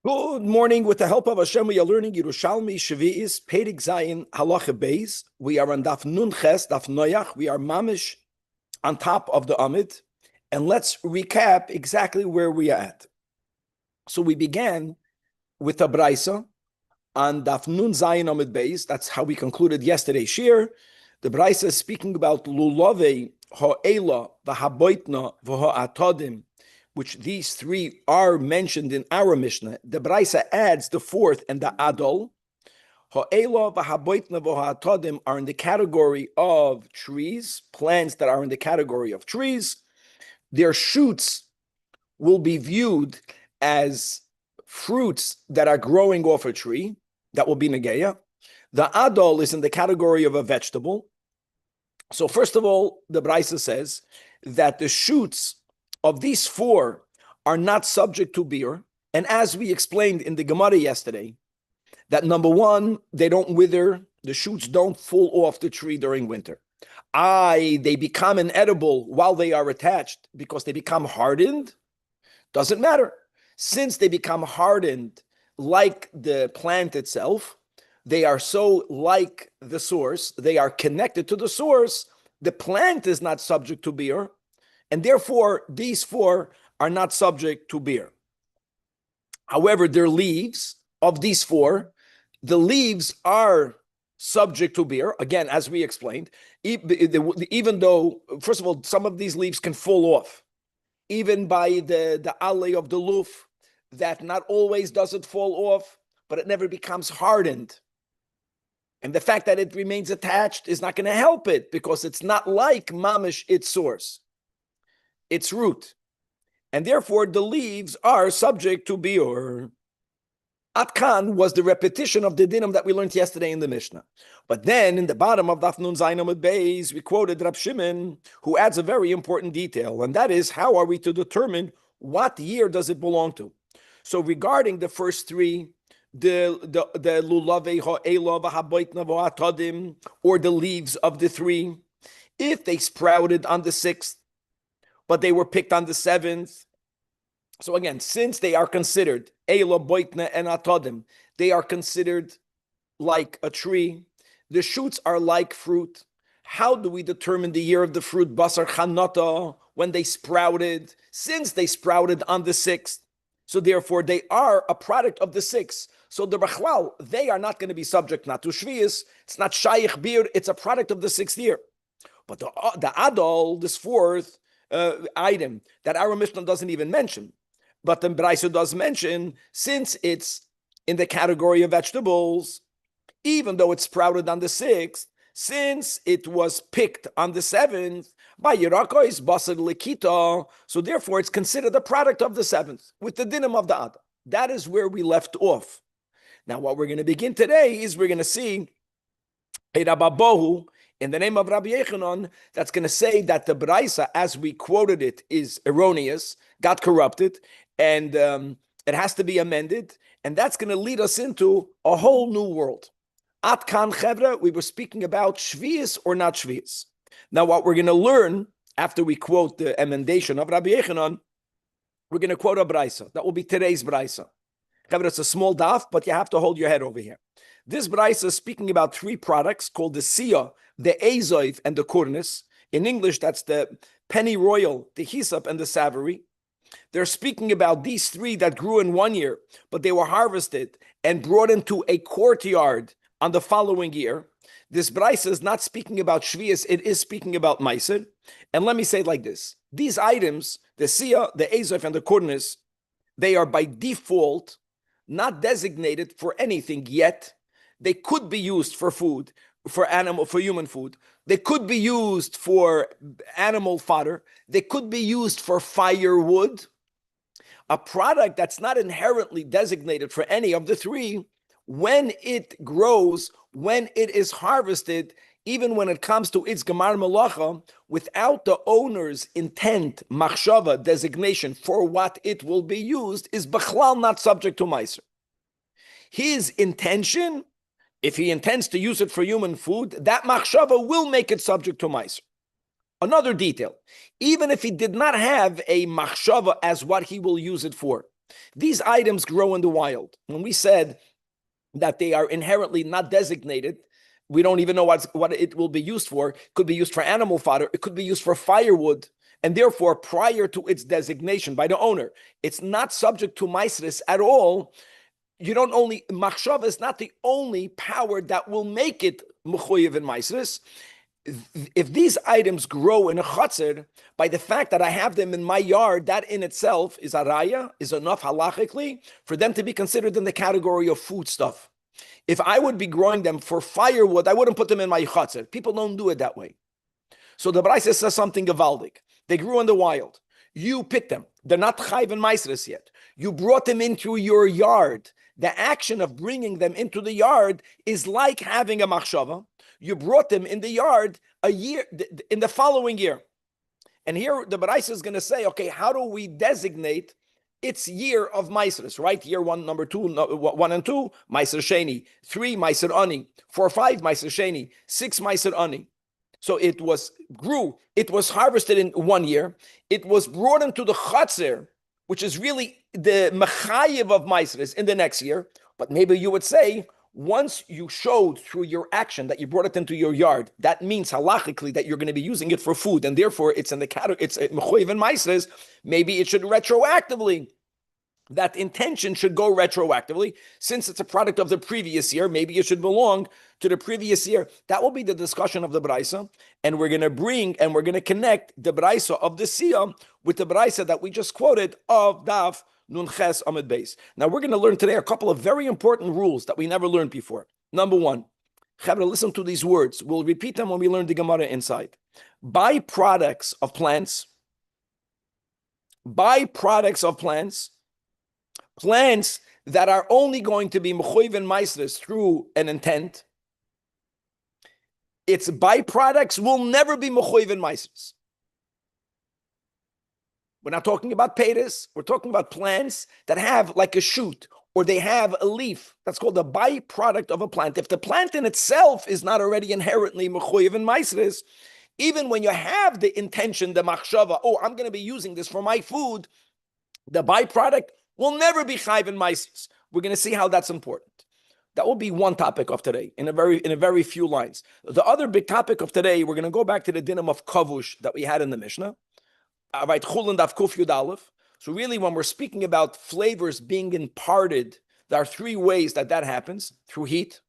Good morning. With the help of Hashem, we are learning Yerushalmi, Shavi'is, Pedig Zayin, Halacha Beis. We are on Daf Nun Ches, Daf Noyach. We are mamish on top of the Amid. And let's recap exactly where we are at. So we began with a Braisa on Daf Nun Zayin Amid Beis. That's how we concluded yesterday's shir. The Braisa is speaking about Lulove, Ha'ela, V'Haboitna, V'Ha'atodim, which these three are mentioned in our Mishnah. The Braisa adds the fourth and the Adol. Ha'ela v'haboitna v'ha'atodim are in the category of trees, plants that are in the category of trees. Their shoots will be viewed as fruits that are growing off a tree. That will be Negeya. The Adol is in the category of a vegetable. So first of all, the Braisa says that the shoots of these four are not subject to beer. And as we explained in the Gemara yesterday, that number one, they don't wither, the shoots don't fall off the tree during winter. They become inedible while they are attached because they become hardened. Doesn't matter. Since they become hardened like the plant itself, they are so like the source, they are connected to the source, the plant is not subject to beer. And therefore, these four are not subject to beer. However, their leaves of these four, the leaves are subject to beer. Again, as we explained, even though, first of all, some of these leaves can fall off, even by the alley of the loof, that not always does it fall off, but it never becomes hardened. And the fact that it remains attached is not going to help it because it's not like mamish, its source, its root, and therefore the leaves are subject to biur. Atkan was the repetition of the dinim that we learned yesterday in the Mishnah. But then in the bottom of Daf Nun Zayin Amud Beis, we quoted Rab Shimon, who adds a very important detail, and that is, how are we to determine what year does it belong to? So regarding the first three, the lulave ha'ela v'haboitna v'ha'atodim, or the leaves of the three, if they sprouted on the 6th, but they were picked on the 7th. So again, since they are considered Eila, Boitna, and Atodim, they are considered like a tree. The shoots are like fruit. How do we determine the year of the fruit? Basar Chanata, when they sprouted, since they sprouted on the 6th. So therefore, they are a product of the 6th. So the Bachlal, they are not going to be subject not to Shvius. It's not Shaykh Bir, it's a product of the 6th year. But the Adol, this fourth, item that our Mishnah doesn't even mention, but the Braisa does mention, since it's in the category of vegetables, even though it sprouted on the 6th, since it was picked on the 7th, by Yerakois Basar Likita, so therefore it's considered a product of the 7th, with the dinim of the Adar. That is where we left off. Now what we're going to begin today is we're going to see a Rabbabohu, in the name of Rabbi Yechanan, that's going to say that the Braisa, as we quoted it, is erroneous, got corrupted, and it has to be amended, and that's going to lead us into a whole new world. At Kan Chevra, we were speaking about Shvius or not Shvius. Now, what we're going to learn after we quote the emendation of Rabbi Yechanan, we're going to quote a Braisa. That will be today's Braisa. Chevra, it's a small daf, but you have to hold your head over here. This Braisa is speaking about three products called the Sia, the Azoiv, and the Kurnis. In English, that's the penny royal, the Hyssop, and the Savory. They're speaking about these three that grew in 1 year, but they were harvested and brought into a courtyard on the following year. This Braisa is not speaking about Shvius, it is speaking about Meiser. And let me say it like this. These items, the Sia, the Azoiv, and the Kurnis, they are by default not designated for anything yet. They could be used for food, for human food. They could be used for animal fodder. They could be used for firewood. A product that's not inherently designated for any of the three, when it grows, when it is harvested, even when it comes to its Gemar Melacha, without the owner's intent, machshava, designation for what it will be used, is Bechlal not subject to Meiser. His intention, if he intends to use it for human food, that machshava will make it subject to Meiser. Another detail, even if he did not have a machshava as what he will use it for, These items grow in the wild. When we said that they are inherently not designated, we don't even know what it will be used for. It could be used for animal fodder. It could be used for firewood. And therefore, prior to its designation by the owner, it's not subject to maisris at all. You don't only, machshava is not the only power that will make it mechuyev in maisris. If these items grow in a chatzir, by the fact that I have them in my yard, that in itself is a raya, is enough halachically for them to be considered in the category of food stuff. If I would be growing them for firewood, I wouldn't put them in my chatzir. People don't do it that way. So the Braisa says something gavaldik. They grew in the wild. You picked them. They're not chayv and maisris yet. You brought them into your yard. The action of bringing them into the yard is like having a machshava. You brought them in the yard a year, in the following year. And here the Braisa is going to say, okay, how do we designate its year of maisris, right? Year 1, number 2, 1 and 2, maiser sheni. 3, maiser ani. 4, 5, maiser sheni. 6, maiser ani. So it was harvested in 1 year. It was brought into the chatzir, which is really the mechayev of maisris in the next year. But maybe you would say, once you showed through your action that you brought it into your yard, that means halachically that you're going to be using it for food, and therefore it's in the category, it's mechoyev and maisres. Maybe it should retroactively. That intention should go retroactively. Since it's a product of the previous year, maybe it should belong to the previous year. That will be the discussion of the Braisa, and we're going to connect the Braisa of the Siyah with the Braisa that we just quoted of Daf Nun Ches Amid Beis. Now we're going to learn today a couple of very important rules that we never learned before. Number one, Chavra, listen to these words. We'll repeat them when we learn the Gemara inside. Byproducts of plants, plants that are only going to be mechoyev and maisres through an intent, its byproducts will never be mechoyev and maisres. We're not talking about peiros. We're talking about plants that have like a shoot or they have a leaf. That's called a byproduct of a plant. If the plant in itself is not already inherently mechoyev and maisres, even when you have the intention, the machshava, oh, I'm going to be using this for my food, the byproduct will never be chayv and maisres. We're going to see how that's important. That will be one topic of today in a very few lines. The other big topic of today, we're going to go back to the dinim of kavush that we had in the Mishnah. Right, chul and daf kuf yud aleph. So really, when we're speaking about flavors being imparted, there are 3 ways that happens: through heat,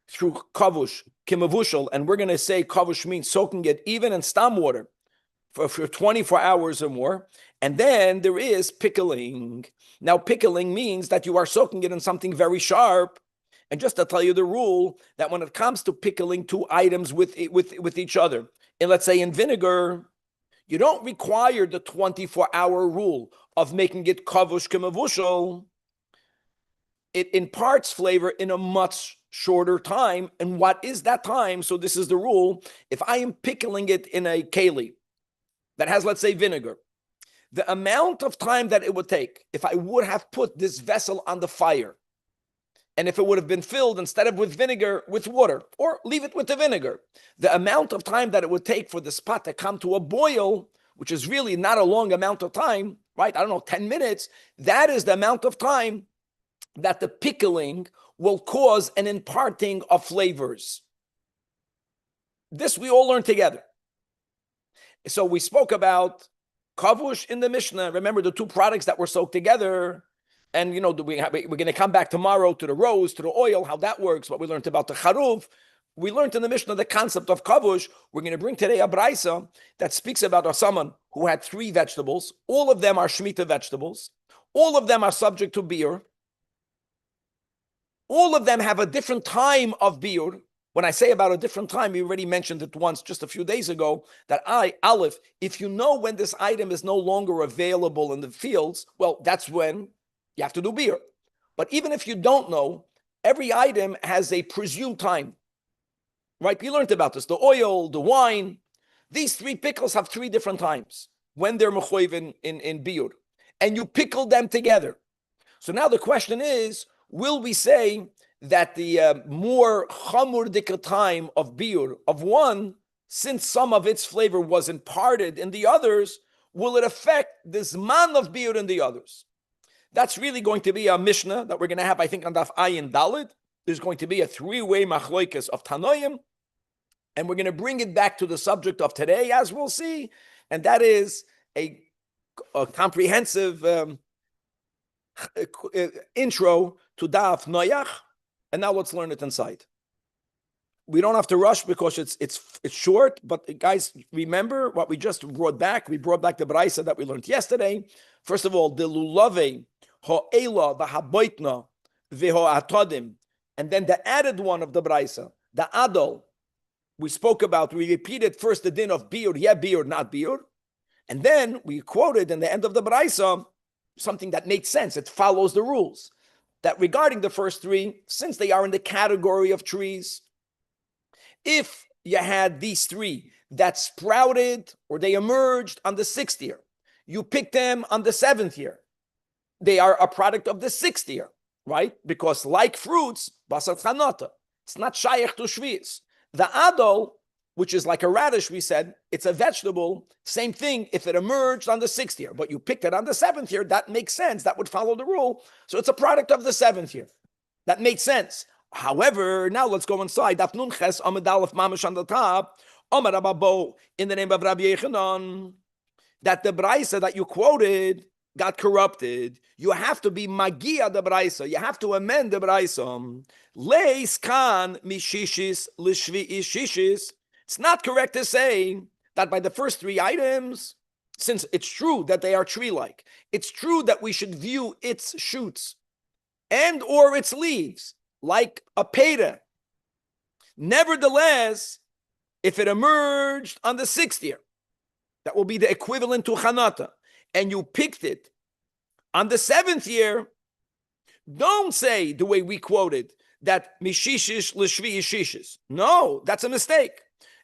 through kavush, kimavushal, and we're going to say kavush means soaking it even in stam water for 24 hours or more. And then there is pickling. Now, pickling means that you are soaking it in something very sharp. And just to tell you the rule, that when it comes to pickling 2 items with each other, and let's say in vinegar, you don't require the 24-hour rule of making it kavush kemavushal. It imparts flavor in a much shorter time. And what is that time? So this is the rule. If I am pickling it in a keli that has, let's say, vinegar, the amount of time that it would take if I would have put this vessel on the fire, and if it would have been filled instead of with vinegar, with water, or leave it with the vinegar, the amount of time that it would take for this pot to come to a boil, which is really not a long amount of time, right? 10 minutes, that is the amount of time that the pickling will cause an imparting of flavors. This we all learn together. So we spoke about kavush in the Mishnah. Remember the 2 products that were soaked together. And, we're going to come back tomorrow to the rose, to the oil, how that works, what we learned about the charuv. We learned in the Mishnah the concept of kavush. We're going to bring today a braisa that speaks about someone who had 3 vegetables. All of them are Shemitah vegetables. All of them are subject to biur. All of them have a different time of biur. When I say about a different time, we already mentioned it once just a few days ago, that Aleph, if you know when this item is no longer available in the fields, well, that's when you have to do biur. But even if you don't know, every item has a presumed time. Right? We learned about this. The oil, the wine, these 3 pickles have 3 different times when they're mechoyev in biur. And you pickle them together. So now the question is, will we say that the more chamur time of biur of one, since some of its flavor was imparted in the others, will it affect the zman of biur in the others? That's really going to be a Mishnah that we're going to have, I think, on Daf Ayin Dalid. There's going to be a three-way machloikas of Tanoim, and we're going to bring it back to the subject of today, as we'll see, and that is a comprehensive intro to Daf Noach, and now let's learn it inside. We don't have to rush because it's short, but guys, remember what we just brought back. We brought back the Braisa that we learned yesterday. First of all, the Lulave, Ho'ela, the Haboitna, Veho'atodim, and then the added one of the Braisa, the Adol. We spoke about, we repeated first the din of Biur, yeah, Biur, not Biur. And then we quoted in the end of the Braisa something that made sense. It follows the rules. That regarding the first three, since they are in the category of trees, if you had these three that sprouted or they emerged on the 6th year, you picked them on the 7th year, they are a product of the 6th year, right? Because like fruits, basar chanata, it's not shayach to shvius. The adol, which is like a radish, we said, it's a vegetable, same thing if it emerged on the 6th year, but you picked it on the 7th year, that makes sense, that would follow the rule. So it's a product of the 7th year. That makes sense. However, now let's go inside. Daf Nun Ches Amud Aleph Mamash on the top. Amar Rabbo, in the name of Rabbi Yechanan, that the Braisa that you quoted got corrupted. You have to be Magia the Braisa. You have to amend the Braisa. Leis kan mishishis lishvi ishishis. It's not correct to say that by the first three items, since it's true that they are tree-like, it's true that we should view its shoots and or its leaves like a peta. Nevertheless, if it emerged on the 6th year, that will be the equivalent to chanata, and you picked it on the 7th year, don't say the way we quoted that mishishish l'shvi yishishis. No, that's a mistake.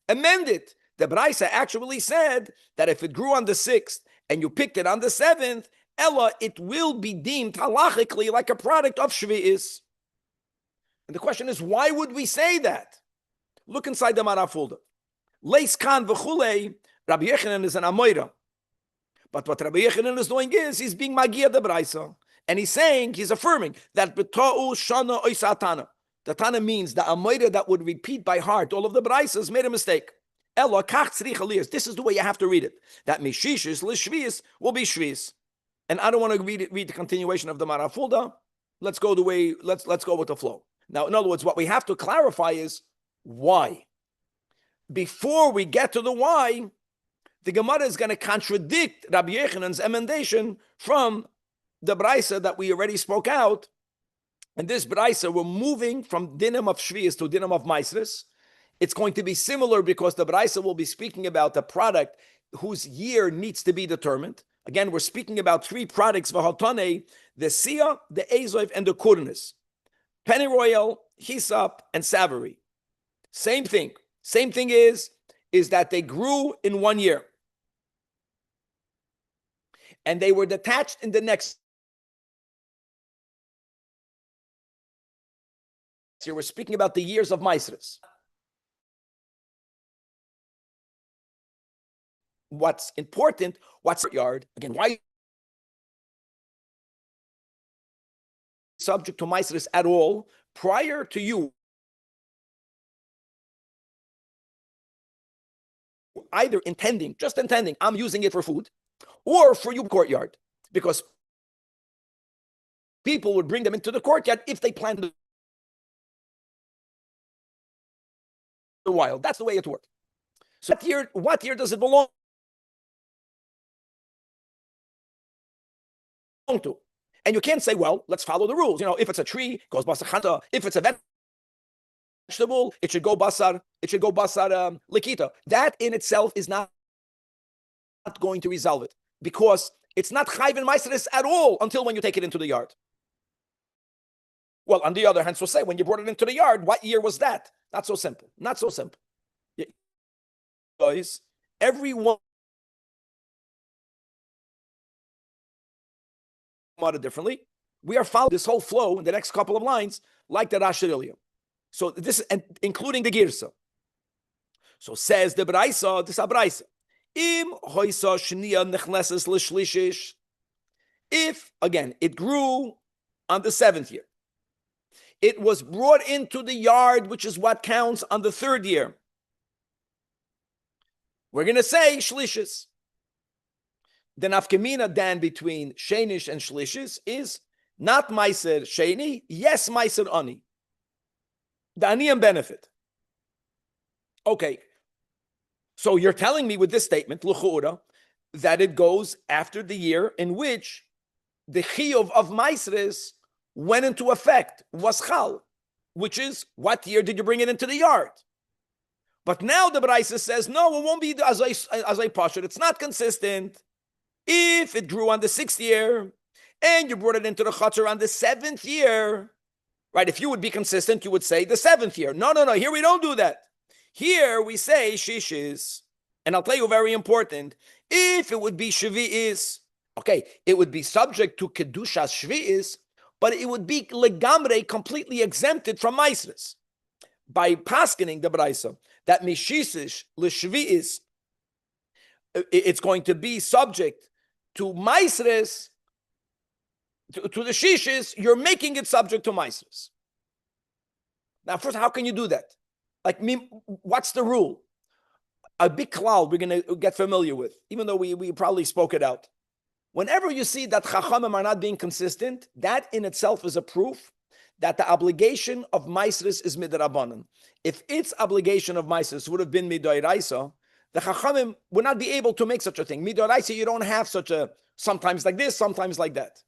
Amend it. The Braisa actually said that if it grew on the 6th and you picked it on the 7th, Ella, it will be deemed halachically like a product of shvi'is. And the question is, why would we say that? Look inside the Marafulda. Leis kan v'chulei, Rabbi Yechanan is an Amoira. But what Rabbi Yechanan is doing is, he's being Magia the Braisa. And he's saying, he's affirming, that B'to'u shana oisatana. The Tana means the Amoira that would repeat by heart all of the Braisas made a mistake. Ella kach tzrich aliyas. This is the way you have to read it. That mishishis l'shviis will be shviis. And I don't want to read the continuation of the Marafulda. Let's go the way, let's go with the flow. Now, in other words, what we have to clarify is why. Before we get to the why, the Gemara is going to contradict Rabbi Yechanan's emendation from the Braisa that we already spoke out. And this Braisa, we're moving from dinam of Shvius to dinam of Maisris. It's going to be similar because the Braisa will be speaking about a product whose year needs to be determined. Again, we're speaking about three products, V'hatane, the Sia, the Ezoiv, and the Kurnis. Pennyroyal, hyssop, and savory. Same thing. Same thing is that they grew in 1 year. And they were detached in the next year. We're speaking about the years of Maisris. What's important, what's yard? Again, why subject to Maisris at all prior to you either just intending, I'm using it for food, or for you courtyard, because people would bring them into the courtyard if they planted the wild. That's the way it worked. So what year does it belong to? And you can't say, well, let's follow the rules. You know, if it's a tree, it goes basar chanta. If it's a vegetable, it should go basar likita. That in itself is not going to resolve it, because it's not chayv and meiseres at all until when you take it into the yard. Well, on the other hand, so say when you brought it into the yard, what year was that? Not so simple. Not so simple. Guys, everyone differently. We are following this whole flow in the next couple of lines, like the Rashi earlier. So this, and including the Girsa. So says the Braisa, this is a Braisa. Im hoisa shnia nechleses l'shlishish. If, again, it grew on the 7th year, it was brought into the yard, which is what counts on the 3rd year, we're going to say shlishis. The nafkamina dan between shenish and shlishis is not meiser sheni, yes meiser ani. The aniyam benefit. Okay, so you're telling me with this statement, l'chu'ura, that it goes after the year in which the chiyuv of meisres went into effect, was chal, which is, what year did you bring it into the yard? But now the Braisa says, no, it won't be as I pashut. It's not consistent. If it grew on the 6th year and you brought it into the chutzner on the 7th year, right? If you would be consistent, you would say the 7th year. No. Here we don't do that. Here we say shishis. And I'll tell you very important. If it would be shvi'is, okay, it would be subject to kedushas shvi'is, but it would be legamre, completely exempted from meisres. By paskening the Braisa, that mishisish l'shvi'is, it's going to be subject to meisres, to the shishis, you're making it subject to meisres. Now, first, how can you do that? Like, what's the rule? A big cloud we're going to get familiar with, even though we probably spoke it out. Whenever you see that chachamim are not being consistent, that in itself is a proof that the obligation of meisres is midrabanan. If its obligation of meisres would have been midoraisa, the chachamim would not be able to make such a thing. Midoraisa, you don't have such a sometimes like this, sometimes like that.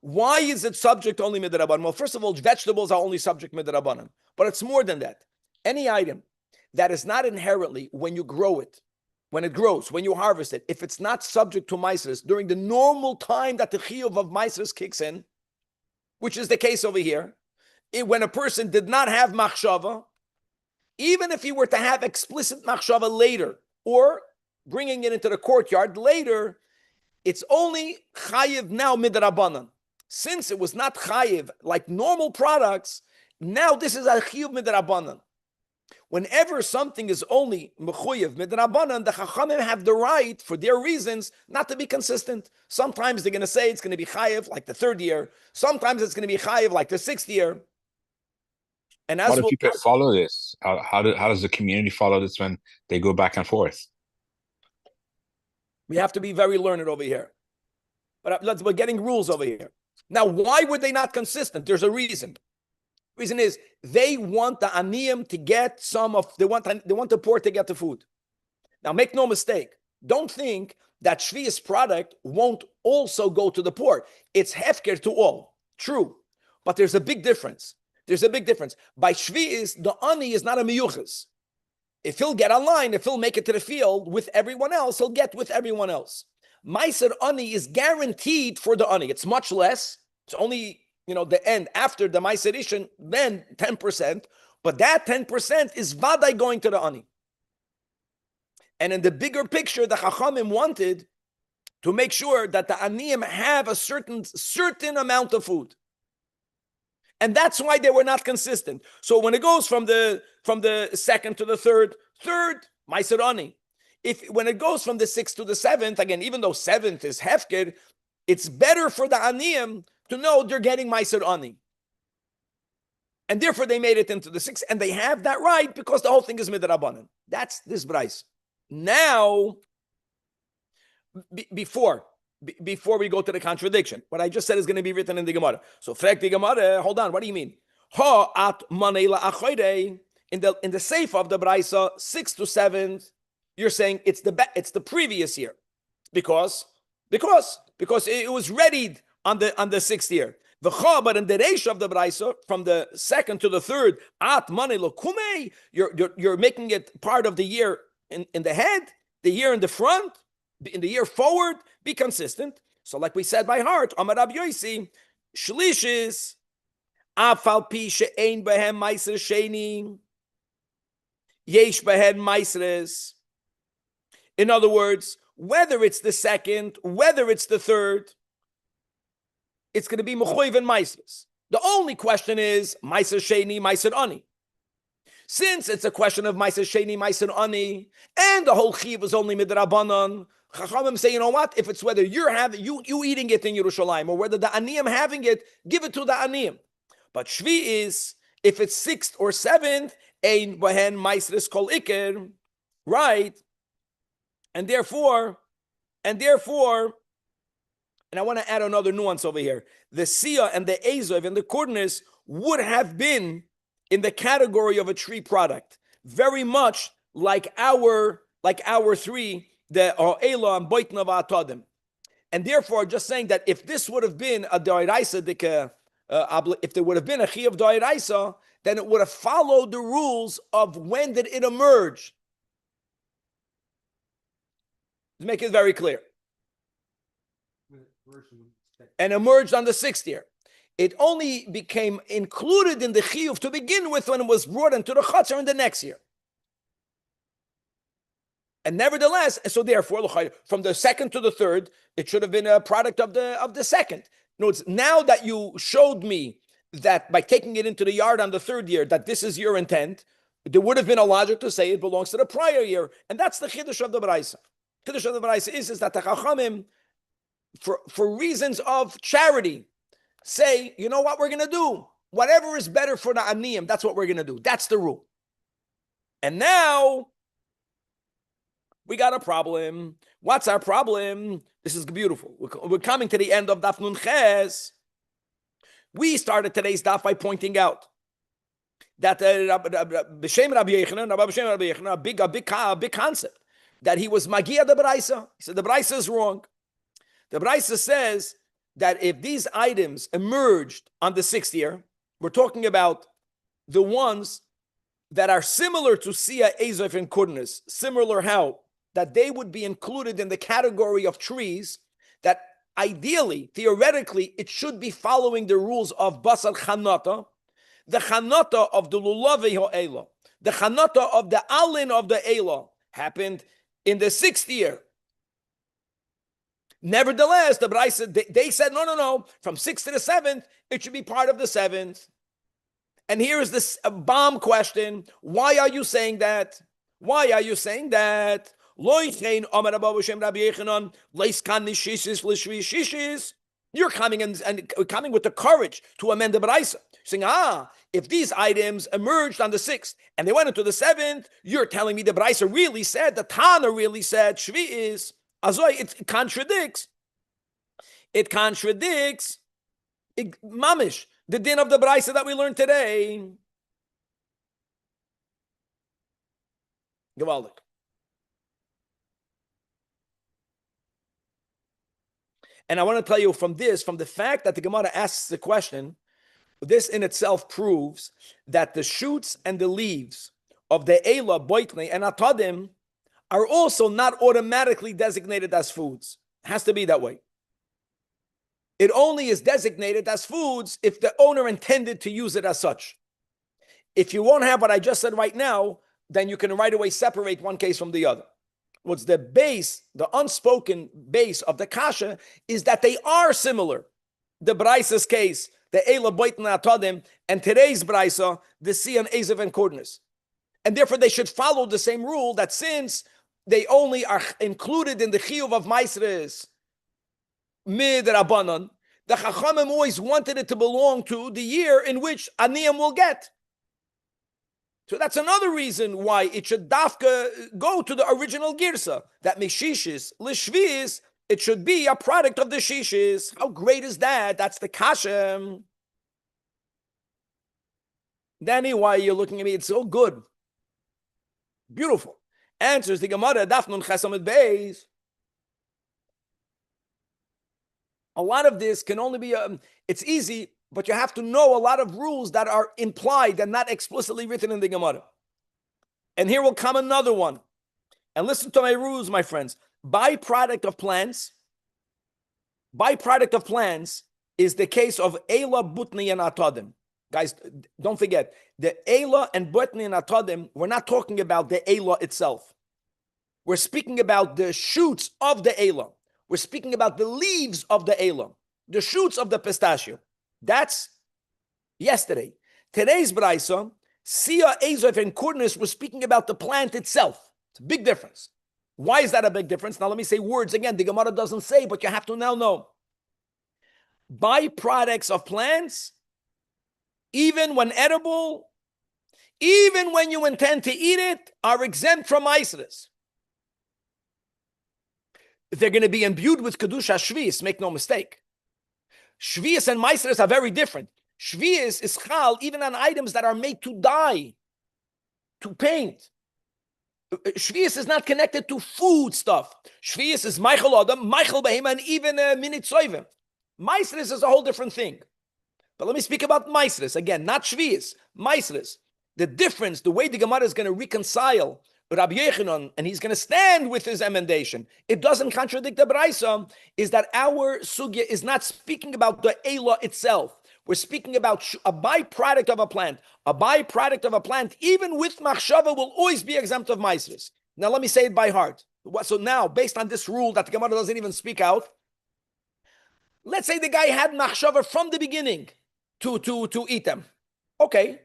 Why is it subject only midrabanan? Well, first of all, vegetables are only subject midrabanan, but it's more than that. Any item that is not inherently, when you grow it, when it grows, when you harvest it, if it's not subject to meisres during the normal time that the chiyuv of meisres kicks in, which is the case over here, when a person did not have machshava, even if he were to have explicit machshava later, or bringing it into the courtyard later, it's only chayiv now midrabanan. Since it was not chayiv like normal products, now this is a chiyuv midrabanan. Whenever something is only mechuyev midrabanan, the chachamim have the right, for their reasons, not to be consistent. Sometimes they're going to say it's going to be chayiv like the 3rd year. Sometimes it's going to be chayiv like the 6th year. And as how do people follow this? How does the community follow this when they go back and forth? We have to be very learned over here. But we're getting rules over here. Now, why were they not consistent? There's a reason. Reason is they want the aniyim to get some of, they want the poor to get the food. Now, make no mistake. Don't think that shvi'is product won't also go to the poor. It's hefker to all. True. But there's a big difference. By shvi'is, the ani is not a miyuchas. If he'll get online, if he'll make it to the field with everyone else, he'll get with everyone else. Meiser ani is guaranteed for the ani. It's much less. It's only, the end after the Meiser Rishon, then 10%. But that 10% is vaday going to the ani. And in the bigger picture, the Chachamim wanted to make sure that the aniyim have a certain amount of food. And that's why they were not consistent. So when it goes from the 2nd to the 3rd, Meiser ani. When it goes from the 6th to the 7th, again, even though 7th is hefker, it's better for the aniyim to know they're getting Meiser ani. And therefore they made it into the 6th, and they have that right because the whole thing is midrabanan. That's this Brais. Now, before we go to the contradiction, what I just said is going to be written in the Gemara. So, frag the Gemara, hold on, what do you mean? Ha at manela achoyre, in the seif of the Braisa, 6th to 7th, you're saying it's the previous year, because it was readied on the 6th year. But in the reish of the Braisa, from the 2nd to the 3rd, at manela kume, you're making it part of the year in the head, the year in the front, in the year forward. Be consistent. So, like we said by heart, Amar Rabbi Yosi, shlishis afal pi she'ein behem meiser sheni yesh behem meisres. In other words, whether it's the 2nd, whether it's the 3rd, it's going to be mechuyev and meisres. The only question is meiser sheni, meiser ani. Since it's a question of meiser sheni, meiser ani, and the whole chiv is only midrabanan, Chachamim say, you know what? If it's whether you're having you eating it in Yerushalmi or whether the aniyim having it, give it to the aniyim. But shvi is if it's 6th or 7th, ein bahen maisres kol iker, right? And therefore, and I want to add another nuance over here. The sia and the azov and the kornis would have been in the category of a tree product, very much like our 3, the Ela and Boitna v'Atadim. And therefore, just saying that if this would have been a Doiraisa, if there would have been a Chi of Doiraisa, then it would have followed the rules of when did it emerge. To make it very clear. And emerged on the 6th year. It only became included in the chiyuv to begin with when it was brought into the chutzner in the next year. And nevertheless, so therefore, from the 2nd to the 3rd, it should have been a product of the 2nd. Notice, now that you showed me that by taking it into the yard on the 3rd year, that this is your intent, there would have been a logic to say it belongs to the prior year. And that's the chiddush of the Baraisa. Chiddush of the Baraisa is that the Chachamim, for reasons of charity, say, you know what we're going to do? Whatever is better for the aniyim, that's what we're going to do. That's the rule. And now, we got a problem. What's our problem? This is beautiful. We're coming to the end of Daf Nun Ches. We started today's daf by pointing out that B'Shem Rabbi Yechanan, a big concept, that he was Magia the Baraisa. He said the Baraisa is wrong. The Baraisa says that if these items emerged on the 6th year, we're talking about the ones that are similar to Sia, Azov, and Kurnis. Similar how? That they would be included in the category of trees that ideally, theoretically, it should be following the rules of Basar Chanata, the Chanata of the Lulavi Ha'ela, the Chanata of the Alin of the Ela happened in the 6th year. Nevertheless, the Braisa, they said, no. From 6th to the 7th, it should be part of the 7th. And here is this bomb question. Why are you saying that? Why are you saying that? You're coming and coming with the courage to amend the Braisa. Saying, if these items emerged on the 6th and they went into the 7th, you're telling me the Braisa really said, the Tana really said, Shvi is. It contradicts. It contradicts mamish, the din of the Braisa that we learned today. Gewaldig. And I want to tell you from the fact that the Gemara asks the question, this in itself proves that the shoots and the leaves of the Ela, Boitne, and Atadim are also not automatically designated as foods. It has to be that way. It only is designated as foods if the owner intended to use it as such. If you won't have what I just said right now, then you can right away separate one case from the other. What's the base, the unspoken base of the kasha is that they are similar. The Braisa's case, the Ela, Boitna, Atadim, and today's Braisa, the Sian, Ezev, and Kornis. And therefore they should follow the same rule that since they only are included in the chiyuv of maisres mid rabbanon, the Chachamim always wanted it to belong to the year in which aniyim will get. So that's another reason why it should dafka go to the original girsa, that mishishis lishvis, it should be a product of the shishis. How great is that? That's the kasha. Danny, why are you looking at me? It's so good. Beautiful. Answers the Gemara, Daf Nun Ches Amud Beis. A lot of this can only be, it's easy, but you have to know a lot of rules that are implied and not explicitly written in the Gemara. And here will come another one. And listen to my rules, my friends. Byproduct of plants is the case of Ela, Butni, and Atadim. Guys, don't forget, the Ela and Butni and Atadim, we're not talking about the Ela itself. We're speaking about the shoots of the Ela. We're speaking about the leaves of the Ela, the shoots of the pistachio. That's yesterday. Today's Braisa, Sia, Azov, and Kurnis, we're speaking about the plant itself. It's a big difference. Why is that a big difference? Now let me say words again. The Gemara doesn't say, but you have to now know. Byproducts of plants, even when edible, even when you intend to eat it, are exempt from Isis. They're going to be imbued with Kedusha Shvius, make no mistake. Shvius and Maisres are very different. Shvius is chal even on items that are made to dye, to paint. Shvius is not connected to food stuff. Shvius is Michael Adam, Michael Behema, and even Minit Soivim. Maisres is a whole different thing. But let me speak about Maisres. Again, not Shvius, Maisres. The difference, the way the Gemara is going to reconcile Rabbi Yechanan, and he's going to stand with his emendation, it doesn't contradict the Braisa, is that our sugya is not speaking about the Elah itself. We're speaking about a byproduct of a plant. A byproduct of a plant, even with machshava, will always be exempt of maisris. Now, let me say it by heart. So now, based on this rule that the Gemara doesn't even speak out, let's say the guy had machshava from the beginning to eat them. Okay.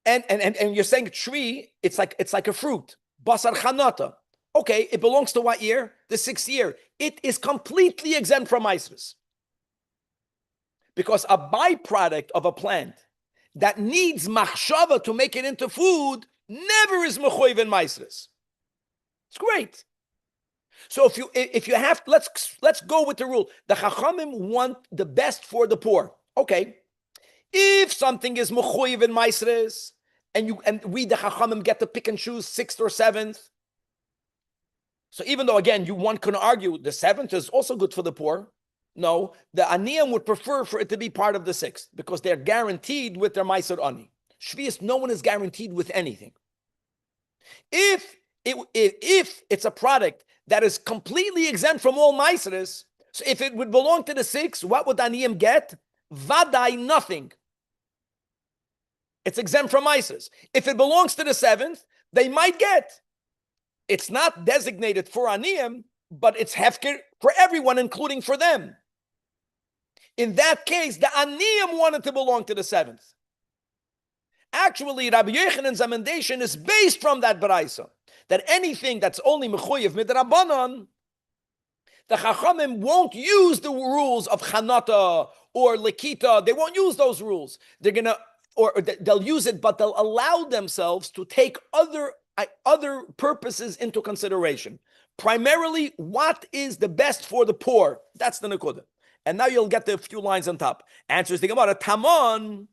And you're saying tree, it's like a fruit. Basar chanata. Okay, it belongs to what year? The 6th year. It is completely exempt from maisris. Because a byproduct of a plant that needs machshava to make it into food never is mechoiv in maisris. It's great. So if you have, let's go with the rule. The Chachamim want the best for the poor. Okay. If something is mechoiv in maisres, and we the Chachamim get to pick and choose 6th or 7th. So even though again one can argue the 7th is also good for the poor, no, the aniyim would prefer for it to be part of the 6th because they're guaranteed with their meiser ani. Shvius, no one is guaranteed with anything. If it's a product that is completely exempt from all meiseres, so if it would belong to the 6th, what would aniyim get? Vadai, nothing. It's exempt from ISIS. If it belongs to the 7th, they might get. It's not designated for Aniyim, but it's hefker for everyone, including for them. In that case, the Aniyim wanted to belong to the 7th. Actually, Rabbi Yechanan's amendation is based from that Baraisa, that anything that's only Mechoyev Midrabanan, the Chachamim won't use the rules of Chanata or Lekita. They won't use those rules. They're going to, or they'll use it, but they'll allow themselves to take other purposes into consideration. Primarily, what is the best for the poor? That's the Nakuda. And now you'll get the few lines on top. Answers the Gemara. Tamon,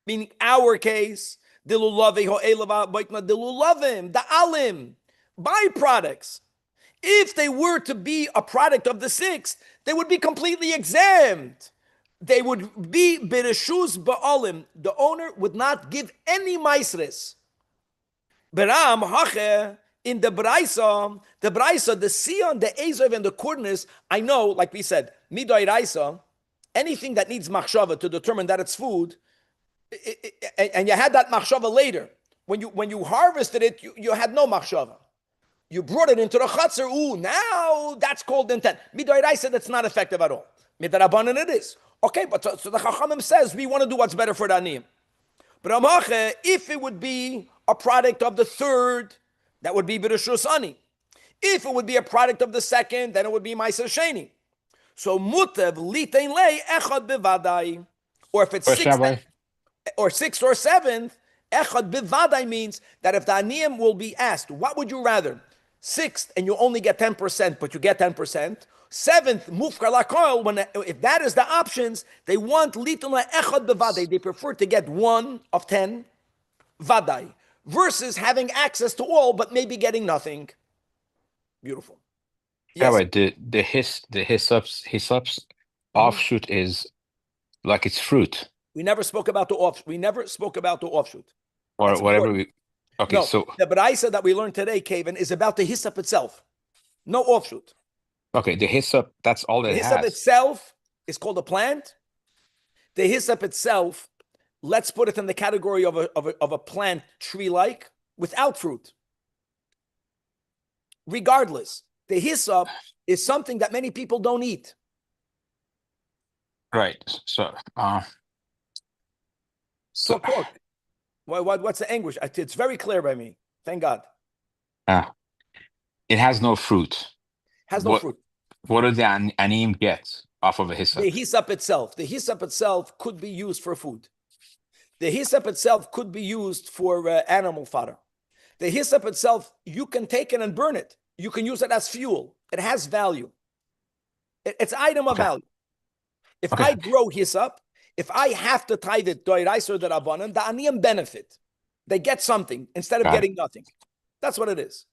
meaning our case, dilulavim, the alim, byproducts. If they were to be a product of the 6th, they would be completely exempt. They would be bereshus ba'alim. The owner would not give any maisres. Beram hache in the Braisa, the Sion, the Ezov, and the Kurnis, I know, like we said, Midoi Raisa, anything that needs machshava to determine that it's food, and you had that machshava later. When you harvested it, you had no machshava. You brought it into the chatzar. Now that's called intent. Midoi Raisa, that's not effective at all. Midarabanan it is. Okay, but so the Chachamim says we want to do what's better for the Aniyim. But Amache, if it would be a product of the 3rd, that would be B'Rishus Ani. If it would be a product of the 2nd, then it would be Ma'aser Sheni. So Mutev Litein Lei Echad Bivadai. Or if it's 6th or 7th, Echad Bivadai means that if the Aniyim will be asked, what would you rather? 6th, and you only get 10%, but you get 10%. 7th, Mufkar Lakol, if that is the options, they want Litein Echad Bivadai. They prefer to get 1 of 10 Vadai. Versus having access to all, but maybe getting nothing. Beautiful. Yes. Rabbi, the hyssop's offshoot is like it's fruit. We never spoke about the offshoot. Or That's whatever important. Okay, no, so the Braisa that we learned today, Kevin, is about the hyssop itself. No offshoot. Okay, the hyssop, that's all that it has. The hyssop itself is called a plant. The hyssop itself, let's put it in the category of a plant tree-like without fruit. Regardless, the hyssop is something that many people don't eat. Right. So Talk. What's the anguish? It's very clear by me. Thank God. It has no fruit. Has no fruit. What do the anim get off of a hyssop? The hyssop itself. The hyssop itself could be used for food. The hyssop itself could be used for animal fodder. The hyssop itself, you can take it and burn it. You can use it as fuel. It has value. It's item of value. If I grow hyssop, if I have to tithe it, doiraisa or derabanan, the aniyim benefit. They get something instead of getting nothing. That's what it is.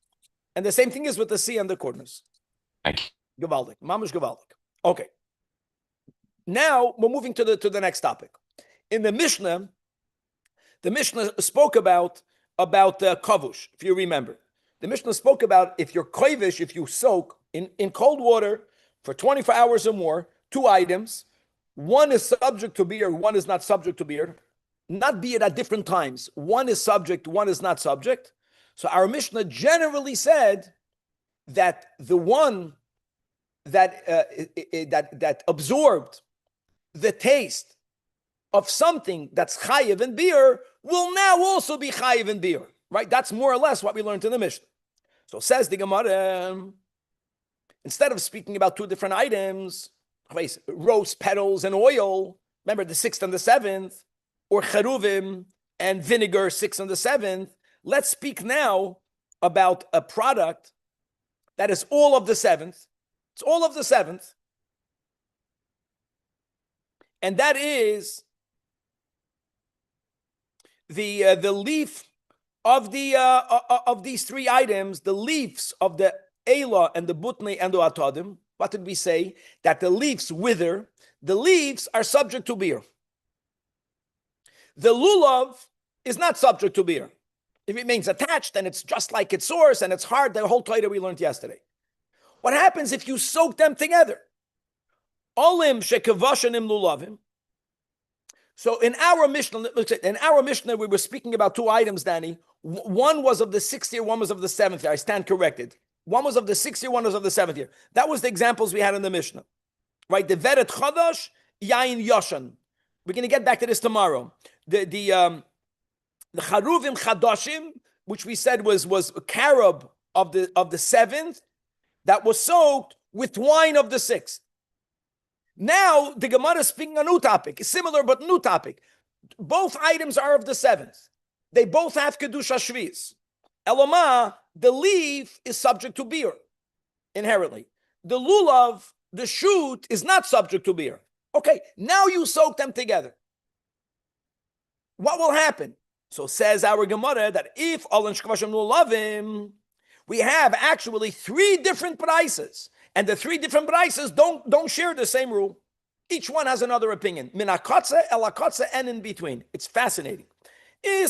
And the same thing is with the sea and the corners. Thank you. Gewaldik. Mamish gewaldik. Okay. Now we're moving to the next topic. In the Mishnah spoke about kavush, if you remember. The Mishnah spoke about if you're kovish, if you soak in cold water for 24 hours or more, 2 items. One is subject to beer, one is not subject to beer. Not beer at different times. One is subject, one is not subject. So our Mishnah generally said that the one that absorbed the taste of something that's chayiv in beer will now also be chayiv in beer. Right? That's more or less what we learned in the Mishnah. So says the Gemara, instead of speaking about 2 different items, roast petals and oil, remember the 6th and the 7th, or cheruvim and vinegar 6th and the 7th, let's speak now about a product that is all of the 7th. It's all of the 7th. And that is the leaf of of these 3 items, the leaves of the Elah and the Butni and the Atadim. What did we say? That the leaves wither. The leaves are subject to beer. The lulav is not subject to beer. If it remains attached, then it's just like its source and it's hard, the whole Torah we learned yesterday. What happens if you soak them together? Olim shekavashanim lulavim. So in our Mishnah, we were speaking about 2 items, Danny. One was of the 6th year, one was of the 7th year. I stand corrected. One was of the 6th year, one was of the 7th year. That was the examples we had in the Mishnah. Right? The Veret Chadash, Yain Yoshan. We're going to get back to this tomorrow. The Charuvim Chadashim, which we said was carob of the 7th, that was soaked with wine of the 6th. Now the Gemara is speaking a new topic, similar but new topic. Both items are of the 7th. They both have kedusha shvius. Eloma, the leaf is subject to beer inherently. The lulav, the shoot, is not subject to beer. Okay, now you soak them together. What will happen? So says our Gemara that if all shkvashim lulavim, we have actually 3 different prices. And the 3 different prices don't share the same rule. Each one has another opinion. Minakotze, elakotze, and in between. It's fascinating. In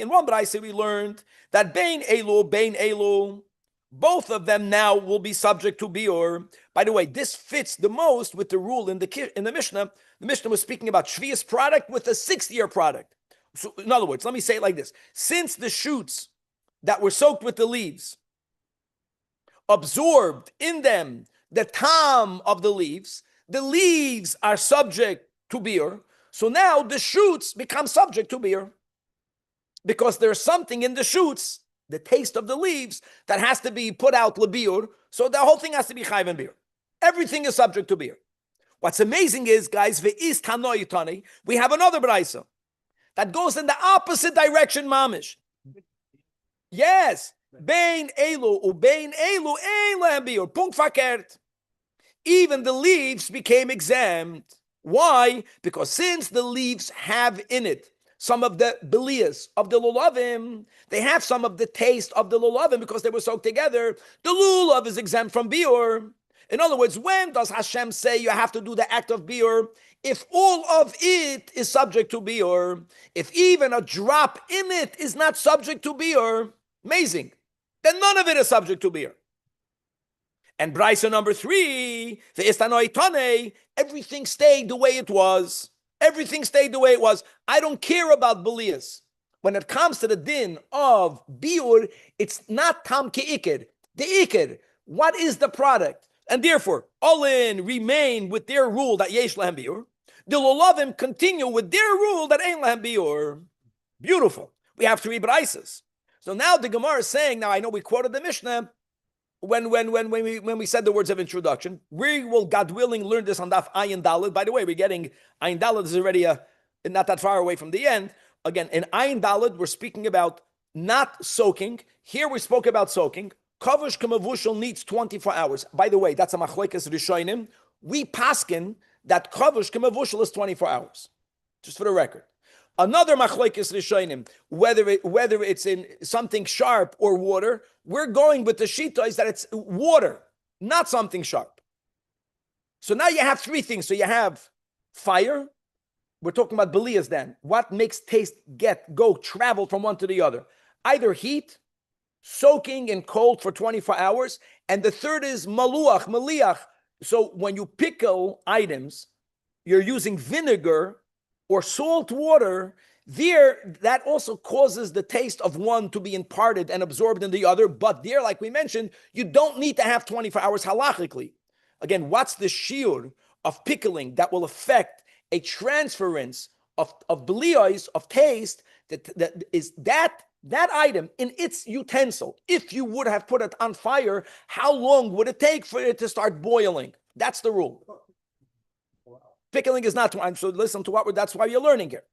one price we learned that bein elu, both of them now will be subject to biur. By the way, this fits the most with the rule in the Mishnah. The Mishnah was speaking about shvius product with a 6th year product. So in other words, let me say it like this. Since the shoots that were soaked with the leaves absorbed in them the tam of the leaves are subject to beer. So now the shoots become subject to beer because there's something in the shoots, the taste of the leaves, that has to be put out lebiur. So the whole thing has to be chayv and beer. Everything is subject to beer. What's amazing is, guys, ve'is tanoyitani, we have another brayso that goes in the opposite direction, mamish. Yes. Bein elu ubein elu ein lehem biur. Punkt verkehrt. Even the leaves became exempt. Why? Because since the leaves have in it some of the belias of the lulavim, they have some of the taste of the lulavim because they were soaked together. The lulav is exempt from biur. In other words, when does Hashem say you have to do the act of biur? If all of it is subject to biur, if even a drop in it is not subject to biur, amazing. Then none of it is subject to beer. And Brisa number 3, the Istanoi Tane, everything stayed the way it was. Everything stayed the way it was. I don't care about Belias. When it comes to the din of biur, it's not tam ke'ikir. The ikir, what is the product? And therefore, Olin remain with their rule that yesh lahem biur. The lulavim continue with their rule that ain't lahem biur. Beautiful. We have 3 Brisas. So now the Gemara is saying, now I know we quoted the Mishnah when we said the words of introduction. We will, God willing, learn this on Daf Ayin Daled. By the way, we're getting Ayin Daled is already not that far away from the end. Again, in Ayin Daled, we're speaking about not soaking. Here we spoke about soaking. Kavush k'mavushal needs 24 hours. By the way, that's a machlekes rishonim. We paskin that kavush k'mavushal is 24 hours. Just for the record. Another machlekes rishonim, whether it's in something sharp or water, we're going with the shita is that it's water, not something sharp. So now you have three things. So you have fire. We're talking about beliyas then. What makes taste travel from one to the other? Either heat, soaking in cold for 24 hours, and the third is maliach. So when you pickle items, you're using vinegar or salt water, that also causes the taste of one to be imparted and absorbed in the other. But there, like we mentioned, you don't need to have 24 hours halachically. Again, what's the shiur of pickling that will affect a transference of beliyos, of taste, that item in its utensil? If you would have put it on fire, how long would it take for it to start boiling? That's the rule. Pickling is not, so listen to that's why you're learning here.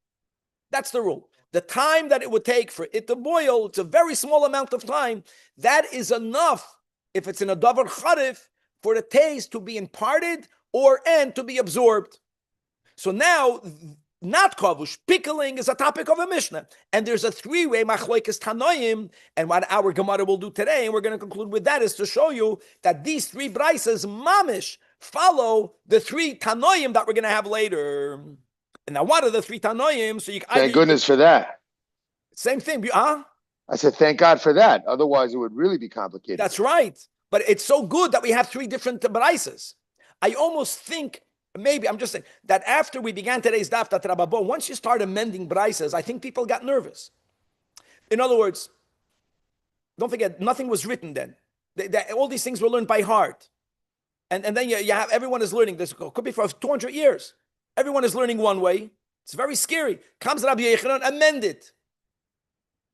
That's the rule. The time that it would take for it to boil, it's a very small amount of time. That is enough, if it's in a davar charif, for the taste to be imparted and to be absorbed. So now, not kavush, pickling is a topic of a Mishnah. And there's a three-way machlokes tanoim, and what our Gemara will do today, and we're going to conclude with that, is to show you that these three braises, mamish, follow the three tanoim that we're going to have later. And now, what are the three tanoim? So thank goodness for that. Same thing, I said, thank God for that. Otherwise, it would really be complicated. That's right. But it's so good that we have three different braises. I almost think, maybe, I'm just saying, that after we began today's daf, that Rabbi, once you start amending braises, I think people got nervous. In other words, don't forget, nothing was written then. All these things were learned by heart. And then you have, everyone is learning this. Could be for 200 years. Everyone is learning one way. It's very scary. Comes Rabbi Yechanan, amend it.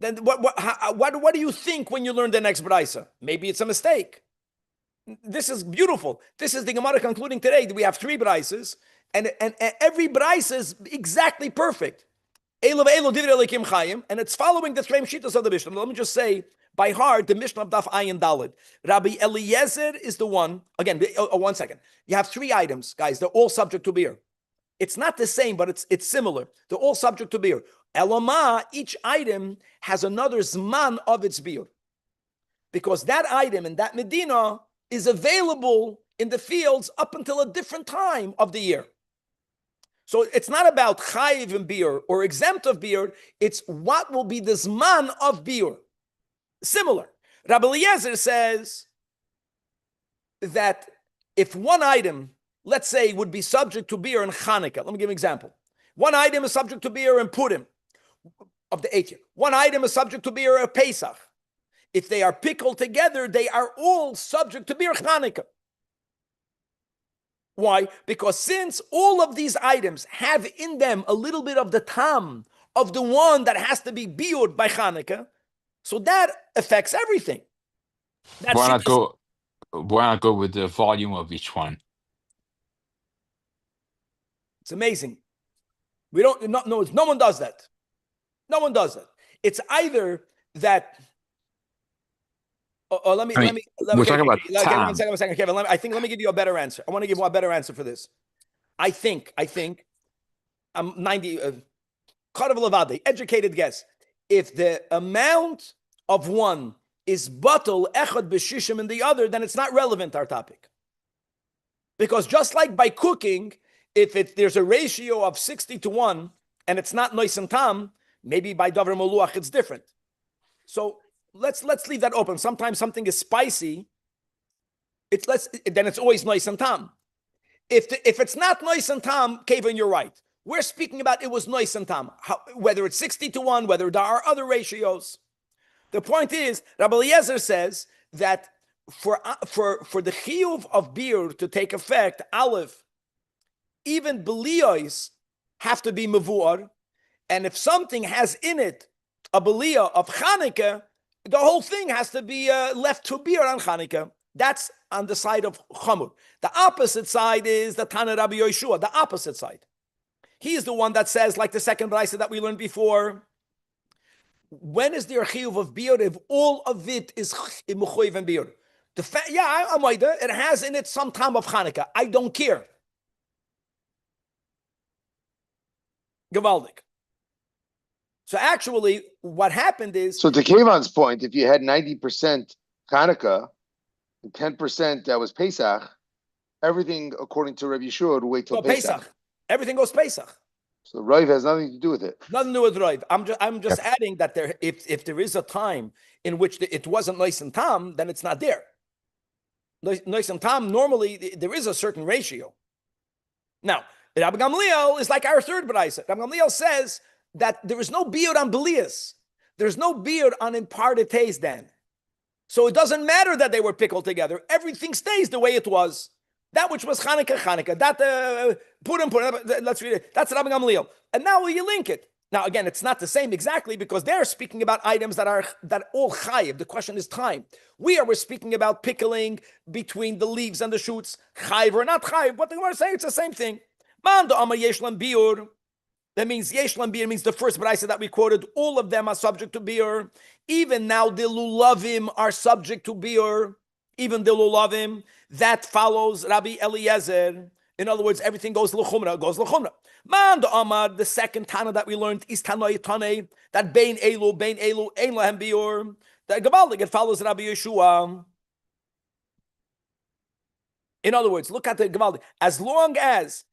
Then what do you think when you learn the next brisa? Maybe it's a mistake. This is beautiful. This is the Gemara concluding today. We have three brises, and every brisa is exactly perfect. And it's following the same shittas of the Mishnah. Let me just say, by heart, the Mishnah of Daf Ayin Daled. Rabbi Eliezer is the one. Again, 1 second. You have three items, guys. They're all subject to beer. It's not the same, but it's similar. They're all subject to beer. Elama, each item has another zman of its beer. Because that item in that Medina is available in the fields up until a different time of the year. So it's not about chayiv in beer or exempt of beer. It's what will be the zman of beer. Similar. Rabbi Eliezer says that if one item, let's say, would be subject to beer in Chanukah, let me give you an example. One item is subject to beer in Purim of the 8th year. One item is subject to beer in Pesach. If they are pickled together, they are all subject to beer Chanukah. Why? Because since all of these items have in them a little bit of the tam of the one that has to be biured by Chanukah, so that affects everything. Why not go with the volume of each one? It's amazing. No one does that. No one does that. It's either that. Let me. We're talking about time. One second, Kevin. Let me give you a better answer. I want to give you a better answer for this. I think I'm 90. Educated guess. If the amount of one is batal echad b'shishim in the other, then it's not relevant our topic. Because just like by cooking, if there's a ratio of 60-1 and it's not nois and tam, maybe by davar moluach it's different. So let's leave that open. Sometimes something is spicy. Then it's always nois and tam. If it's not nois and tam, Kevin, you're right. We're speaking about it was nois and tam. Whether it's 60-1, whether there are other ratios. The point is, Rabbi Eliezer says that for the chiyuv of beer to take effect, aleph, even beliyos have to be mevuar, and if something has in it a beliyah of Chanukah, The whole thing has to be left to beer on Chanukah. That's on the side of Chamur. The opposite side is the Tana Rabbi Yoshua, the opposite side. He's the one that says, like the second brayso that we learned before, when is there a chiyuv of beer if all of it is mechuyev and beer? It has in it some time of Chanukah. I don't care. Gewaldik. So actually, what happened is... So to Kevan's point, if you had 90% Hanukkah and 10% that was Pesach, everything, according to Rabbi Yeshua, would wait till Pesach. Everything goes Pesach. So Rav has nothing to do with it. Nothing to do with Rav. I'm just adding that if there is a time in which it wasn't Nois and Tam, then it's not there. Nois and Tam, normally, there is a certain ratio. Now, Rabbi Gamliel is like our third brayso. Rabbi Gamliel says that there is no beard on Belias. There's no beard on imparted taste then. So it doesn't matter that they were pickled together. Everything stays the way it was. That which was Chanukah. That Purim. Let's read it. That's Rabbi Gamliel. And now you link it. Now again, it's not the same exactly because they're speaking about items that all chayiv. The question is time. We're speaking about pickling between the leaves and the shoots. Chayiv or not chayiv. What they want to say, it's the same thing. Man do amar yeshlam biur. That means yeshlam biur means the first brayso that we quoted. All of them are subject to biur. Even now the lulavim are subject to biur. Even the lulavim. That follows Rabbi Eliezer. In other words, everything goes l'chumra, Man the Amar, the second Tana that we learned is Tanoi Tane, that Bein Elu, Ein Lahem Biur. That Gabaldik, it follows Rabbi Yeshua. In other words, look at the Gabaldik. As long as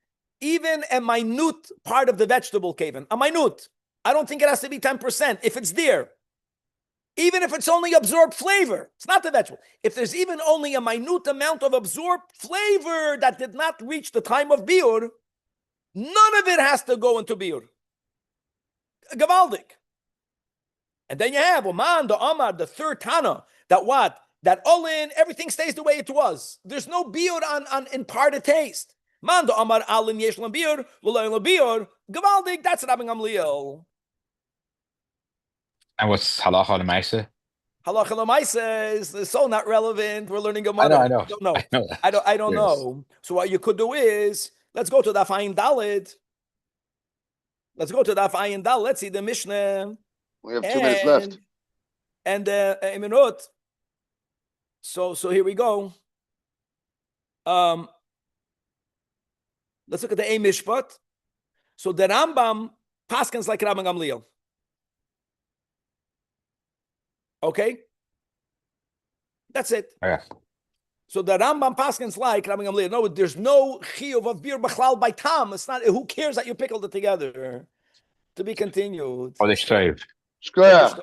even a minute part of the vegetable cave-in, a minute, I don't think it has to be 10%. If it's there, even if it's only absorbed flavor, it's not the vegetable. If there's even only a minute amount of absorbed flavor that did not reach the time of biur, none of it has to go into biur. Gavaldik. And then you have Oman, the Amar, the third Tana, that what? That all in, everything stays the way it was. There's no biur on imparted taste. Man, the Amar, alin yeshlam biur, l'loyin biur, Gavaldik, that's Rabbi Gamliel. And what's halacha l'maisa? Halacha l'maisa is so not relevant. We're learning Gemara. I know. I don't know. I don't know. So what you could do is, let's go to Daf Ayin Daled. Let's see the Mishnah. We have 2 minutes left. And a minute. So here we go. Let's look at the A Mishpat. So the Rambam paskins like Rabbi Gamliel. Okay, that's it. Okay. So the Rambam paskins like Rabbi Gamliel. No, there's no chiyuv of beer b'chlal by tam. It's not. Who cares that you pickled it together? To be continued. Oh, they shave. Shkoyach.